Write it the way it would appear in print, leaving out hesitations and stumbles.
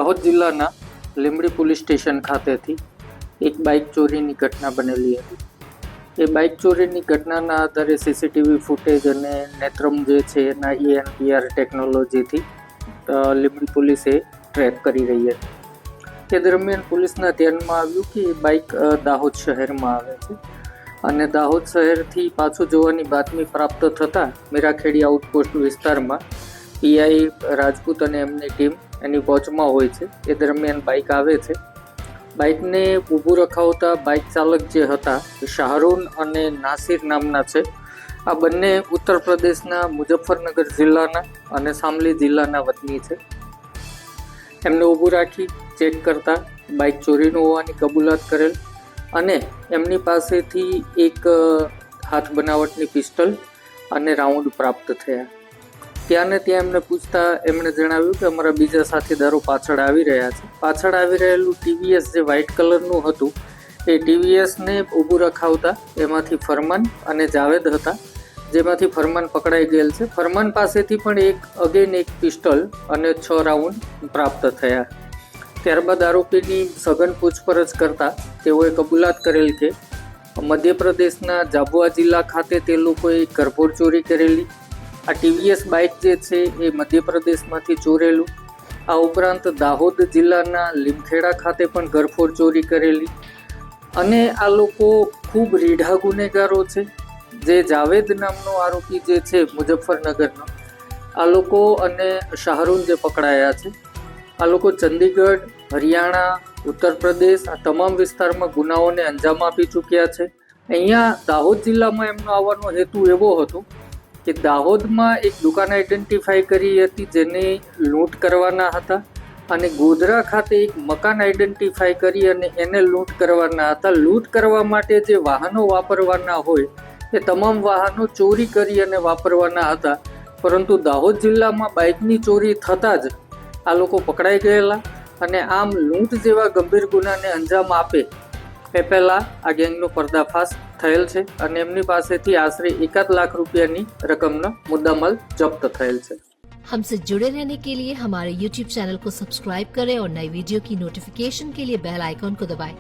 દાહોદ જિલ્લાના Limbdi police station ખાતેથી એક બાઇક ચોરીની ઘટના બનેલી હતી. એ બાઇક ચોરીની ઘટનાના આધારે સીસીટીવી ફૂટેજ અને નેત્રમ જે છે એના ENPR ટેકનોલોજીથી લીંબડી પોલીસે ટ્રેક કરી રહી હતી. તે દરમિયાન પોલીસના ધ્યાનમાં આવ્યું કે એ બાઇક દાહોદ શહેરમાં આવે છે અને દાહોદ શહેરથી પાછું જોવાની બાતમી પ્રાપ્ત થતાં મીરાખેડી આઉટપોસ્ટ વિસ્તારમાં PI રાજપૂત અને એમની ટીમ એની વોચમાં હોય છે. એ દરમિયાન બાઇક આવે છે. બાઇકને ઊભું રખાવતા બાઇક ચાલક જે હતા શાહરૂન અને નાસિર નામના છે. આ બંને ઉત્તર પ્રદેશના મુઝફ્ફરનગર જિલ્લાના અને શામલી જિલ્લાના વતની છે. એમને ઊભું રાખી ચેક કરતા બાઇક ચોરીનું હોવાની કબૂલાત કરેલ અને એમની પાસેથી એક હાથ બનાવટની પિસ્ટલ અને રાઉન્ડ પ્રાપ્ત થયા. ત્યાં ને ત્યાં એમને પૂછતા એમણે જણાવ્યું કે અમારા બીજા સાથીદારો પાછળ આવી રહ્યા છે. પાછળ આવી રહેલું TVS જે વ્હાઇટ કલરનું હતું એ TVSને ઊભું રખાવતા એમાંથી ફરમાન અને જાવેદ હતા, જેમાંથી ફરમાન પકડાઈ ગયેલ છે. ફરમાન પાસેથી પણ એક પિસ્ટલ અને 6 રાઉન્ડ પ્રાપ્ત થયા. ત્યારબાદ આરોપીની સઘન પૂછપરછ કરતા તેઓએ કબૂલાત કરેલ કે મધ્યપ્રદેશના જાબુઆ જિલ્લા ખાતે તે લોકોએ ઘરફોડ ચોરી કરેલી. આ TVS બાઇક જે છે એ મધ્યપ્રદેશમાંથી ચોરેલું. આ ઉપરાંત દાહોદ જિલ્લાના લીમખેડા ખાતે પણ ઘરફોડ ચોરી કરેલી. અને આ લોકો ખૂબ રીઢા ગુનેગારો છે. જે જાવેદ નામનો આરોપી જે છે મુઝફ્ફરનગરનો, આ લોકો અને શાહરૂન જે પકડાયા છે, આ લોકો ચંદીગઢ, હરિયાણા, ઉત્તર પ્રદેશ આ તમામ વિસ્તારમાં ગુનાઓને અંજામ આપી ચૂક્યા છે. અહીંયા દાહોદ જિલ્લામાં એમનો આવવાનો હેતુ એવો હતો કે દાહોદમાં એક દુકાન આઈડેન્ટિફાઈ કરી હતી જેને લૂંટ કરવાના હતા અને ગોધરા ખાતે એક મકાન આઈડેન્ટિફાઈ કરી અને એને લૂંટ કરવાના હતા. લૂંટ કરવા માટે જે વાહનો વાપરવાના હોય એ તમામ વાહનો ચોરી કરી અને વાપરવાના હતા. પરંતુ દાહોદ જિલ્લામાં બાઇકની ચોરી થતાં જ આ લોકો પકડાઈ ગયેલા અને આમ લૂંટ જેવા ગંભીર ગુનાને અંજામ આપે એ પહેલાં આ ગેંગનો પર્દાફાશ થયેલ છે અને એમની પાસેથી આશરે 1 લાખ રૂપિયાની રકમનો મુદ્દામાલ જપ્ત થયેલ છે. हमसे जुड़े रहने के लिए हमारे YouTube चैनल को सब्सक्राइब करें और नई वीडियो की नोटिफिकेशन के लिए बेल आइकॉन को दबाएं